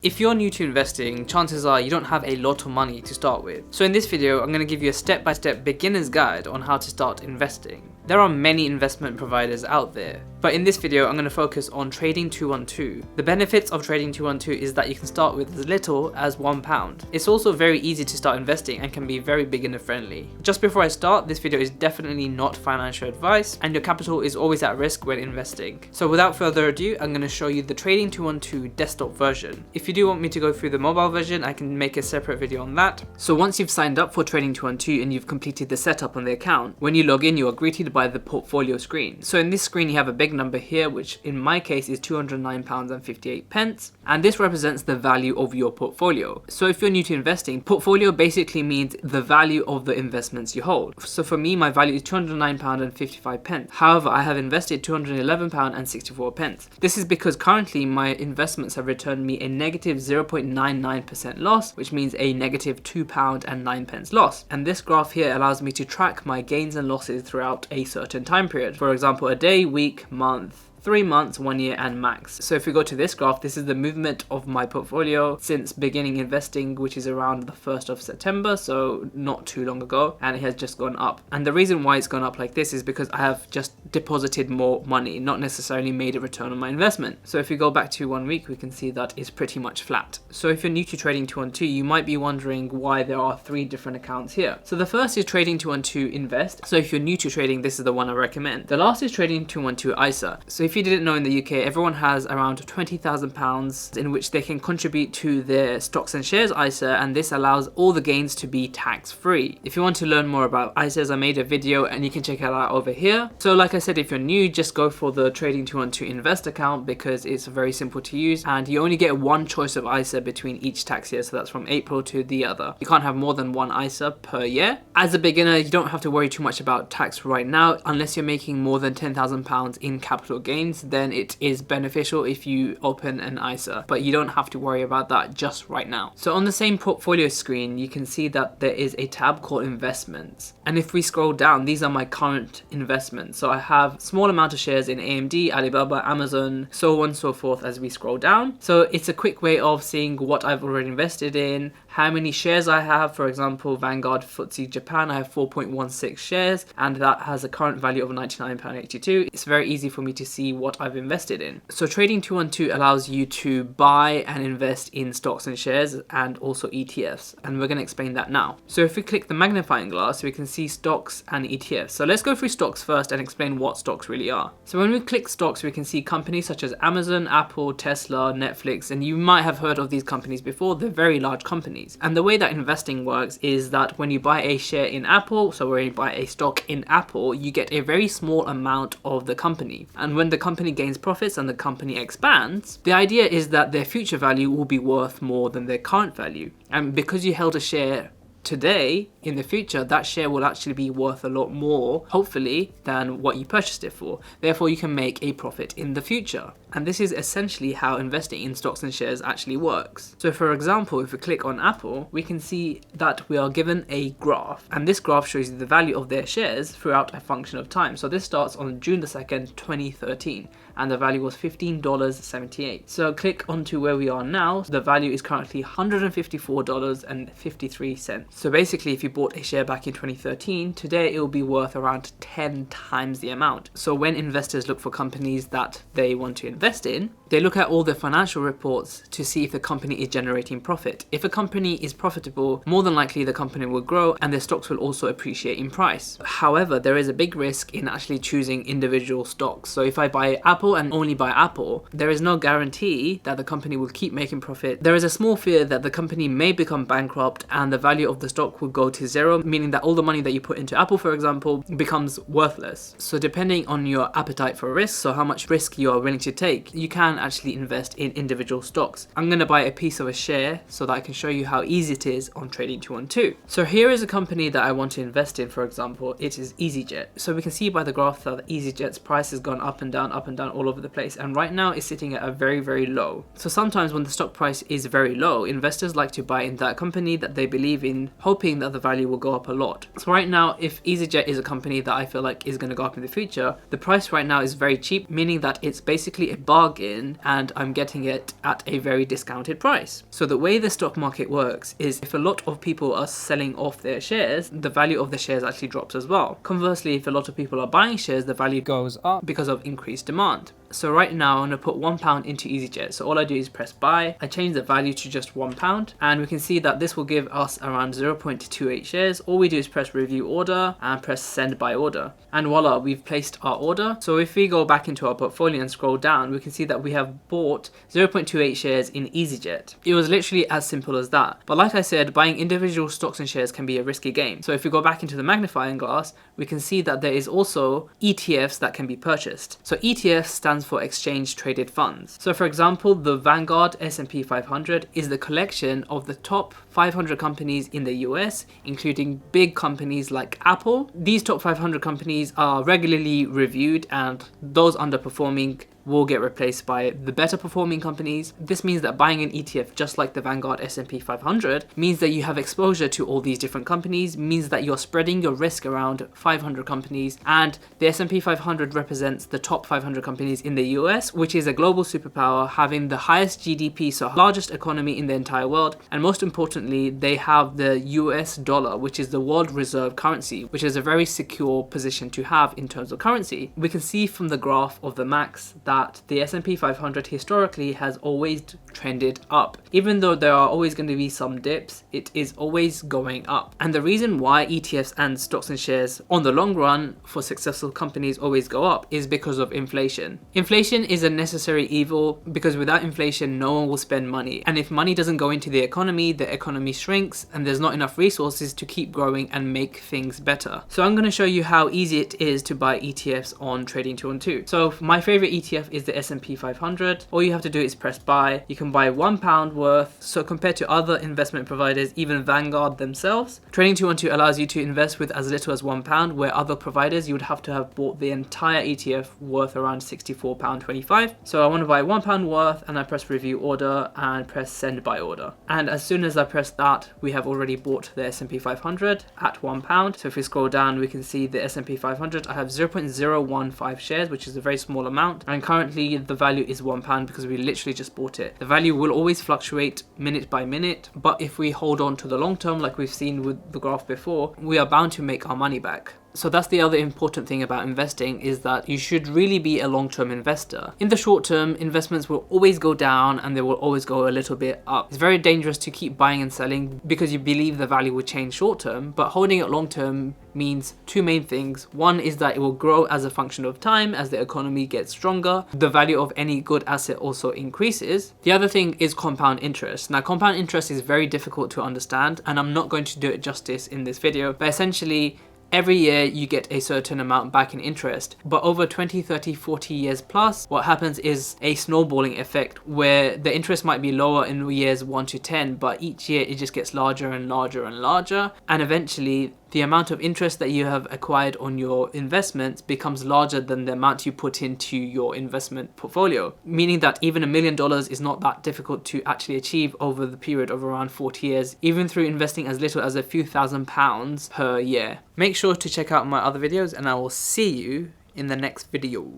If you're new to investing, chances are you don't have a lot of money to start with. So in this video, I'm going to give you a step-by-step beginner's guide on how to start investing. There are many investment providers out there, but in this video, I'm going to focus on Trading 212. The benefits of Trading 212 is that you can start with as little as £1. It's also very easy to start investing and can be very beginner friendly. Just before I start, this video is definitely not financial advice and your capital is always at risk when investing. So without further ado, I'm going to show you the Trading 212 desktop version. If you do want me to go through the mobile version, I can make a separate video on that. So once you've signed up for Trading 212 and you've completed the setup on the account, when you log in, you are greeted by the portfolio screen. So in this screen, you have a big number here, which in my case is £209.58, and this represents the value of your portfolio. So if you're new to investing, portfolio basically means the value of the investments you hold. So for me, my value is £209.55. However, I have invested £211.64. This is because currently my investments have returned me a negative 0.99% loss, which means a negative £2.09 loss. And this graph here allows me to track my gains and losses throughout a certain time period. For example, a day, week, month, 3 months, 1 year, and max. So if we go to this graph, this is the movement of my portfolio since beginning investing, which is around the 1st of September, so not too long ago, and it has just gone up. And the reason why it's gone up like this is because I have just deposited more money, not necessarily made a return on my investment. So if we go back to 1 week, we can see that it's pretty much flat. So if you're new to Trading 212, you might be wondering why there are 3 different accounts here. So the first is Trading 212 Invest. So if you're new to trading, this is the one I recommend. The last is Trading 212 ISA. So if you didn't know, in the UK, everyone has around £20,000 in which they can contribute to their stocks and shares ISA, and this allows all the gains to be tax-free. If you want to learn more about ISAs, I made a video and you can check it out over here. So like I said, if you're new, just go for the Trading 212 Invest account because it's very simple to use and you only get one choice of ISA between each tax year, so that's from April to the other. You can't have more than one ISA per year. As a beginner, you don't have to worry too much about tax right now unless you're making more than £10,000 in capital gains. Then it is beneficial if you open an ISA, but you don't have to worry about that just right now. So on the same portfolio screen, you can see that there is a tab called Investments. And if we scroll down, these are my current investments. So I have small amount of shares in AMD, Alibaba, Amazon, so on and so forth as we scroll down. So it's a quick way of seeing what I've already invested in, how many shares I have. For example, Vanguard FTSE Japan, I have 4.16 shares and that has a current value of £99.82. It's very easy for me to see what I've invested in. So Trading 212 allows you to buy and invest in stocks and shares and also ETFs, and we're going to explain that now. So if we click the magnifying glass, we can see stocks and ETFs. So let's go through stocks first and explain what stocks really are. So when we click stocks, we can see companies such as Amazon, Apple, Tesla, Netflix, and you might have heard of these companies before. They're very large companies. And the way that investing works is that when you buy a share in Apple, so when you buy a stock in Apple, you get a very small amount of the company. And when the company gains profits and the company expands, the idea is that their future value will be worth more than their current value. And because you held a share today, in the future, that share will actually be worth a lot more, hopefully, than what you purchased it for. Therefore, you can make a profit in the future. And this is essentially how investing in stocks and shares actually works. So for example, if we click on Apple, we can see that we are given a graph, and this graph shows you the value of their shares throughout a function of time. So this starts on June the 2nd, 2013, and the value was $15.78. So click onto where we are now. The value is currently $154.53. So basically, if you bought a share back in 2013, today it will be worth around 10 times the amount. So when investors look for companies that they want to invest in, they look at all the financial reports to see if the company is generating profit. If a company is profitable, more than likely the company will grow and their stocks will also appreciate in price. However, there is a big risk in actually choosing individual stocks. So if I buy Apple and only buy Apple, there is no guarantee that the company will keep making profit. There is a small fear that the company may become bankrupt and the value of the stock will go to zero, meaning that all the money that you put into Apple, for example, becomes worthless. So depending on your appetite for risk, so how much risk you are willing to take, you can actually invest in individual stocks. I'm going to buy a piece of a share so that I can show you how easy it is on Trading 212. So here is a company that I want to invest in. For example, it is EasyJet. So we can see by the graph that EasyJet's price has gone up and down all over the place, and right now it's sitting at a very low. So sometimes when the stock price is very low, investors like to buy in that company that they believe in, hoping that the value will go up a lot. So right now, if EasyJet is a company that I feel like is going to go up in the future, the price right now is very cheap, meaning that it's basically a absolute bargain and I'm getting it at a very discounted price. So the way the stock market works is if a lot of people are selling off their shares, the value of the shares actually drops as well. Conversely, if a lot of people are buying shares, the value goes up because of increased demand. So right now I'm going to put £1 into EasyJet. So all I do is press buy. I change the value to just £1 and we can see that this will give us around 0.28 shares. All we do is press review order and press send by order. And voila, we've placed our order. So if we go back into our portfolio and scroll down, we can see that we have bought 0.28 shares in EasyJet. It was literally as simple as that. But like I said, buying individual stocks and shares can be a risky game. So if we go back into the magnifying glass, we can see that there is also ETFs that can be purchased. So ETF stands for exchange traded funds. So for example, the Vanguard S&P 500 is the collection of the top 500 companies in the US, including big companies like Apple. These top 500 companies are regularly reviewed and those underperforming will get replaced by the better performing companies. This means that buying an ETF just like the Vanguard S&P 500 means that you have exposure to all these different companies, means that you're spreading your risk around 500 companies, and the S&P 500 represents the top 500 companies in the US, which is a global superpower having the highest GDP, so largest economy in the entire world, and most importantly, they have the US dollar, which is the world reserve currency, which is a very secure position to have in terms of currency. We can see from the graph of the max that the S&P 500 historically has always trended up. Even though there are always going to be some dips, it is always going up. And the reason why ETFs and stocks and shares on the long run for successful companies always go up is because of inflation. Inflation is a necessary evil because without inflation, no one will spend money. And if money doesn't go into the economy shrinks and there's not enough resources to keep growing and make things better. So I'm going to show you how easy it is to buy ETFs on Trading 212. So my favorite ETF is the S&P 500. All you have to do is press buy. You can buy £1 worth. So compared to other investment providers, even Vanguard themselves, Trading 212 allows you to invest with as little as £1, where other providers you would have to have bought the entire ETF worth around £64.25. So I want to buy £1 worth and I press review order and press send by order. And as soon as I press that, we have already bought the S&P 500 at £1. So if we scroll down, we can see the S&P 500. I have 0.015 shares, which is a very small amount. And currently the value is £1 because we literally just bought it. The value will always fluctuate minute by minute, but if we hold on to the long term like we've seen with the graph before, we are bound to make our money back. So that's the other important thing about investing, is that you should really be a long-term investor. In the short term, investments will always go down and they will always go a little bit up. It's very dangerous to keep buying and selling because you believe the value will change short term, but holding it long term means two main things. One is that it will grow as a function of time. As the economy gets stronger, the value of any good asset also increases. The other thing is compound interest. Now, compound interest is very difficult to understand and I'm not going to do it justice in this video, but essentially every year you get a certain amount back in interest, but over 20, 30, 40 years plus, what happens is a snowballing effect where the interest might be lower in years 1 to 10, but each year it just gets larger and larger and larger, and eventually the amount of interest that you have acquired on your investments becomes larger than the amount you put into your investment portfolio, meaning that even $1 million is not that difficult to actually achieve over the period of around 40 years, even through investing as little as a few £1,000s per year. Make sure to check out my other videos and I will see you in the next video.